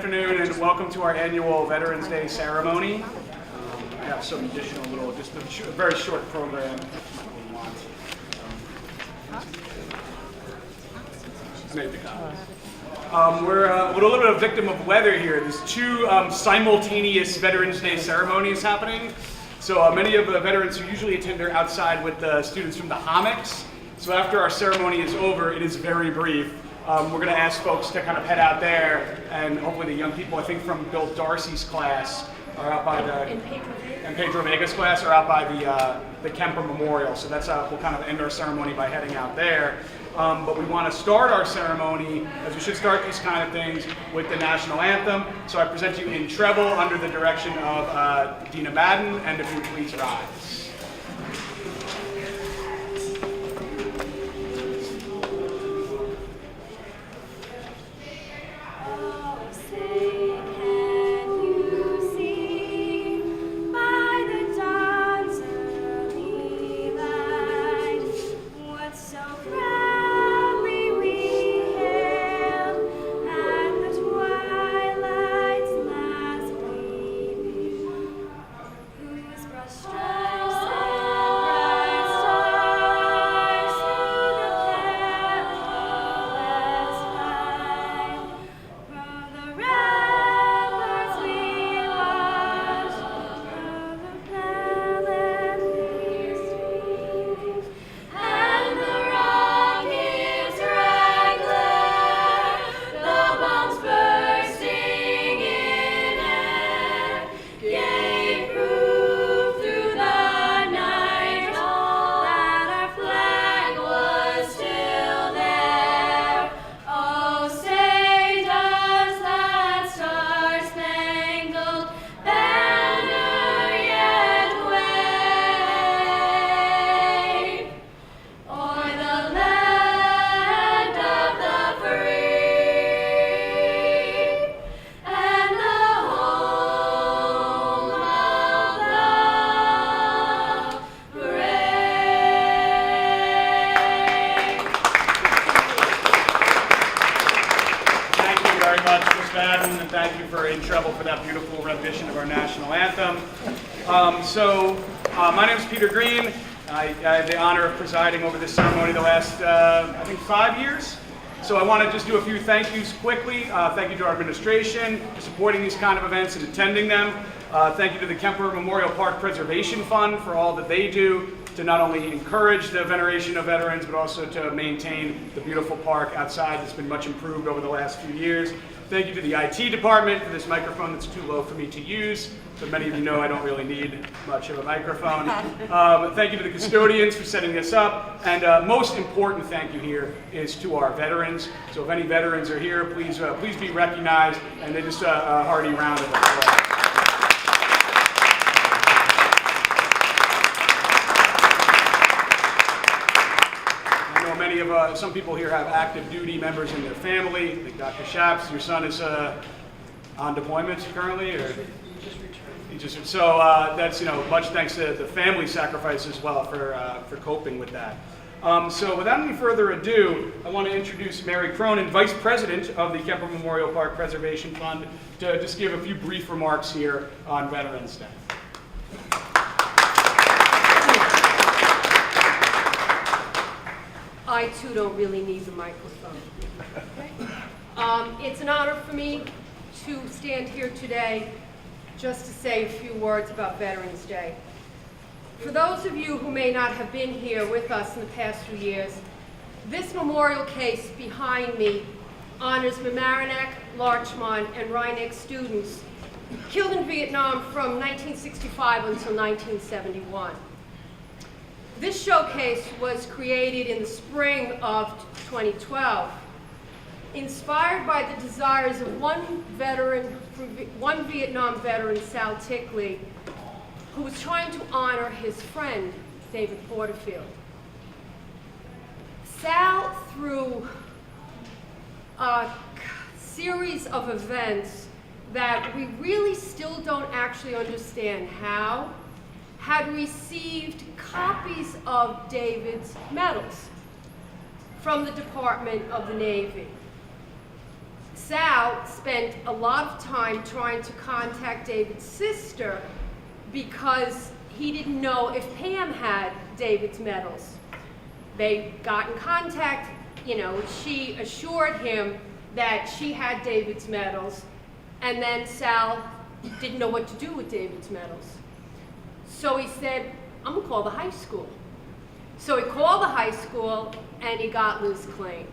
afternoon and welcome to our annual Veterans Day ceremony. I have some additional just a very short program. We're a little bit of a victim of weather here. There's two simultaneous Veterans Day ceremonies happening. So many of the veterans who usually attend are outside with the students from the hammocks. So after our ceremony is over, it is very brief. We're going to ask folks to kind of head out there, and hopefully the young people, I think from Bill Darcy's class, are out by the, and Pedro Vega's class are out by the Kemper Memorial. So that's we'll kind of end our ceremony by heading out there. But we want to start our ceremony, as we should start these kind of things, with the national anthem. So I present you in treble under the direction of Dina Madden, and if you would please rise. And thank you for In Trouble for that beautiful rendition of our national anthem. My name is Peter Green. I had the honor of presiding over this ceremony the last, I think, 5 years. So I want to just do a few thank yous quickly. Thank you to our administration for supporting these kind of events and attending them. Thank you to the Kemper Memorial Park Preservation Fund for all that they do to not only encourage the veneration of veterans, but also to maintain the beautiful park outside that's been much improved over the last few years. Thank you to the IT department for this microphone that's too low for me to use. So many of you know I don't really need much of a microphone. Thank you to the custodians for setting this up. And most important thank you here is to our veterans. So if any veterans are here, please be recognized, and just a hearty round of applause. Some people here have active duty members in their family. I think Dr. Shaps, your son is on deployment currently, or he just so that's much thanks to the family sacrifice as well for coping with that. So without any further ado, I want to introduce Mary Cronin, Vice President of the Kemper Memorial Park Preservation Fund, to just give a few brief remarks here on Veterans Day. I too don't really need the microphone. It's an honor for me to stand here today just to say a few words about Veterans Day. For those of you who may not have been here with us in the past few years, this memorial case behind me honors Mamaroneck, Larchmont, and Rhinebeck students killed in Vietnam from 1965 until 1971. This showcase was created in the spring of 2012, inspired by the desires of one Vietnam veteran, Sal Tickley, who was trying to honor his friend, David Porterfield. Sal, through a series of events that we really still don't actually understand how, had received copies of David's medals from the Department of the Navy. Sal spent a lot of time trying to contact David's sister because he didn't know if Pam had David's medals. They got in contact, you know, she assured him that she had David's medals, and then Sal didn't know what to do with David's medals. So he said, I'm gonna call the high school. So he called the high school and he got Liz Klein,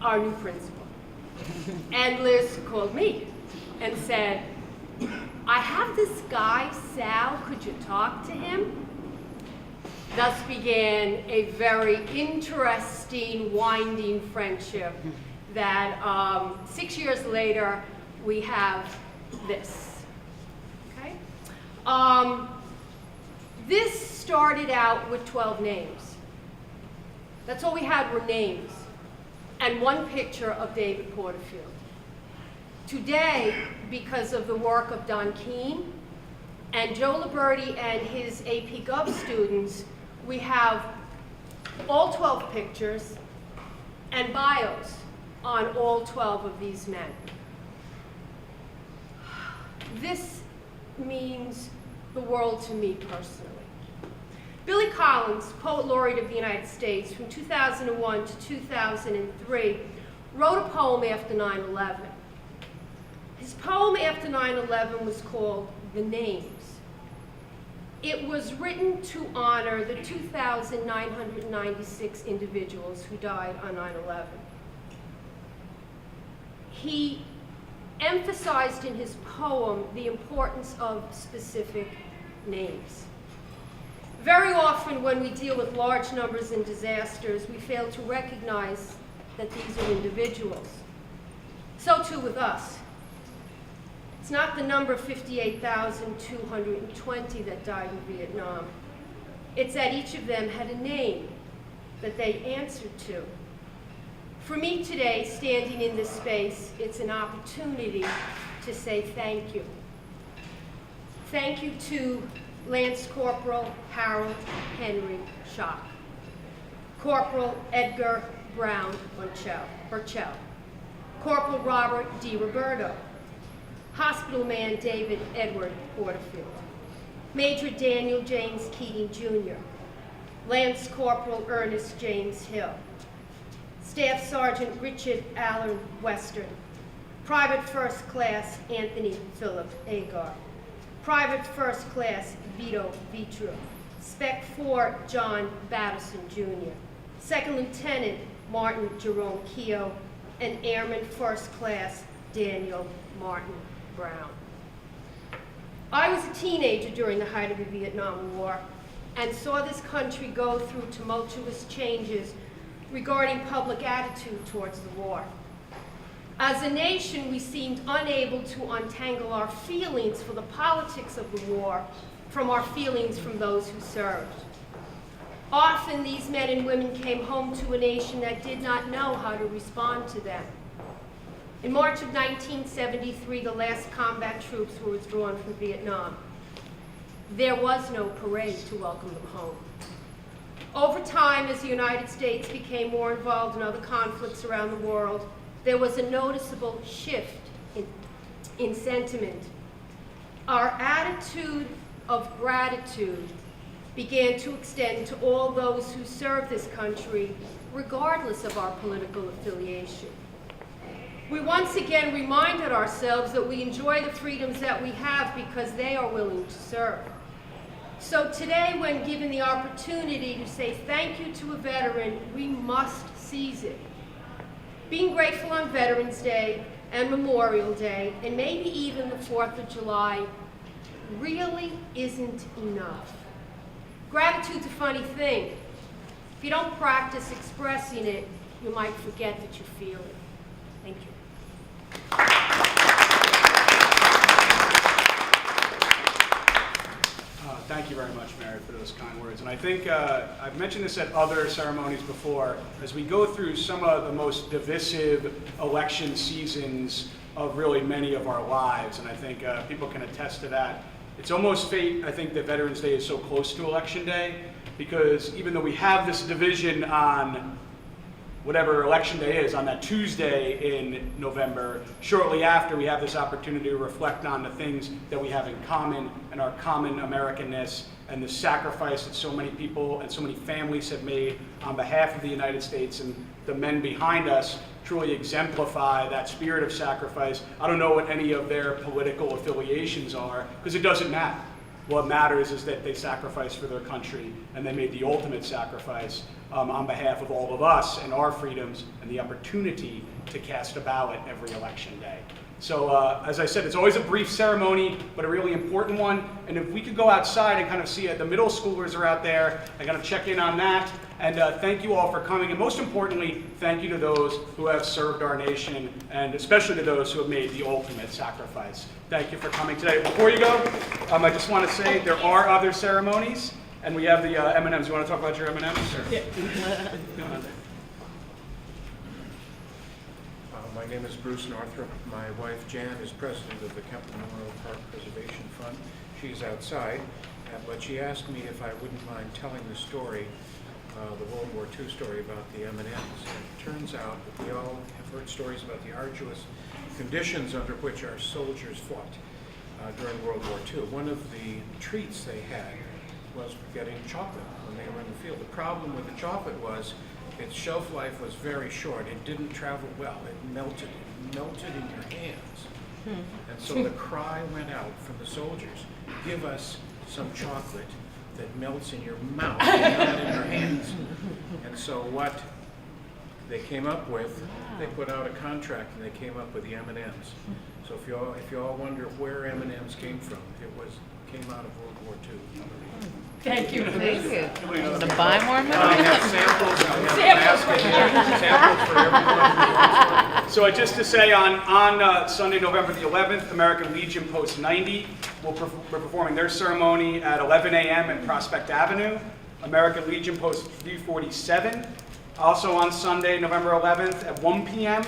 our new principal. And Liz called me and said, I have this guy, Sal, could you talk to him? Thus began a very interesting, winding friendship that 6 years later, we have this, okay? This started out with 12 names. That's all we had were names and one picture of David Porterfield. Today, because of the work of Don Keene and Joe Liberti and his AP Gov students, we have all 12 pictures and bios on all 12 of these men. This means the world to me personally. Billy Collins, Poet Laureate of the United States from 2001 to 2003, wrote a poem after 9/11. His poem after 9/11 was called The Names. It was written to honor the 2,996 individuals who died on 9/11. He emphasized in his poem the importance of specific names. Very often when we deal with large numbers in disasters, we fail to recognize that these are individuals. So too with us. It's not the number 58,220 that died in Vietnam. It's that each of them had a name that they answered to. For me today, standing in this space, it's an opportunity to say thank you. Thank you to Lance Corporal Harold Henry Schock, Corporal Edgar Brown Burchell, Corporal Robert D. Roberto, Hospital Man David Edward Porterfield, Major Daniel James Keating Jr., Lance Corporal Ernest James Hill, Staff Sergeant Richard Allen Western, Private First Class Anthony Philip Agar, Private First Class Vito Vitro, Spec 4 John Batterson Jr., Second Lieutenant Martin Jerome Keogh, and Airman First Class Daniel Martin Brown. I was a teenager during the height of the Vietnam War and saw this country go through tumultuous changes regarding public attitude towards the war. As a nation, we seemed unable to untangle our feelings for the politics of the war from our feelings from those who served. Often, these men and women came home to a nation that did not know how to respond to them. In March of 1973, the last combat troops were withdrawn from Vietnam. There was no parade to welcome them home. Over time, as the United States became more involved in other conflicts around the world, there was a noticeable shift in sentiment. Our attitude of gratitude began to extend to all those who served this country, regardless of our political affiliation. We once again reminded ourselves that we enjoy the freedoms that we have because they are willing to serve. So today, when given the opportunity to say thank you to a veteran, we must seize it. Being grateful on Veterans Day and Memorial Day, and maybe even the 4th of July, really isn't enough. Gratitude's a funny thing. If you don't practice expressing it, you might forget that you feel it. Thank you. Thank you very much, Mary, for those kind words. And I think I've mentioned this at other ceremonies before. As we go through some of the most divisive election seasons of really many of our lives, and I think people can attest to that, it's almost fate, I think, that Veterans Day is so close to Election Day, because even though we have this division on whatever election day is, on that Tuesday in November, shortly after, we have this opportunity to reflect on the things that we have in common and our common Americanness and the sacrifice that so many people and so many families have made on behalf of the United States, and the men behind us truly exemplify that spirit of sacrifice. I don't know what any of their political affiliations are, because it doesn't matter. What matters is that they sacrificed for their country, and they made the ultimate sacrifice on behalf of all of us and our freedoms and the opportunity to cast a ballot every election day. So as I said, it's always a brief ceremony, but a really important one. And if we could go outside and kind of see it, the middle schoolers are out there, and kind of check in on that. And thank you all for coming. And most importantly, thank you to those who have served our nation, and especially to those who have made the ultimate sacrifice. Thank you for coming today. Before you go, I just want to say there are other ceremonies, and we have the M&Ms. You want to talk about your M&Ms? Yeah. My name is Bruce Northrup. My wife Jan is president of the Kemper Memorial Park Preservation Fund. She's outside, but she asked me if I wouldn't mind telling the story, the World War II story about the M&Ms. It turns out that we all have heard stories about the arduous conditions under which our soldiers fought during World War II. One of the treats they had was getting chocolate when they were in the field. The problem with the chocolate was its shelf life was very short. It didn't travel well. It melted. It melted in your hands. And so the cry went out from the soldiers, give us some chocolate that melts in your mouth and not in your hands. And so what they came up with, they put out a contract and they came up with the M&Ms. So if you all wonder where M&Ms came from, came out of World War II. Thank you. Thank you. To buy more I money? have samples. I have a basket here. Samples for everyone. So just to say, on Sunday, November the 11th, American Legion Post 90 will be performing their ceremony at 11 a.m. at Prospect Avenue. American Legion Post 347. Also on Sunday, November 11th at 1 p.m.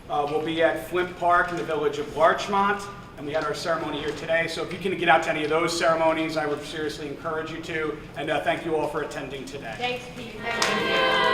We'll be at Flint Park in the village of Larchmont. And we had our ceremony here today. So if you can get out to any of those ceremonies, I would seriously encourage you to. And thank you all for attending today. Thanks, Pete. Thank you.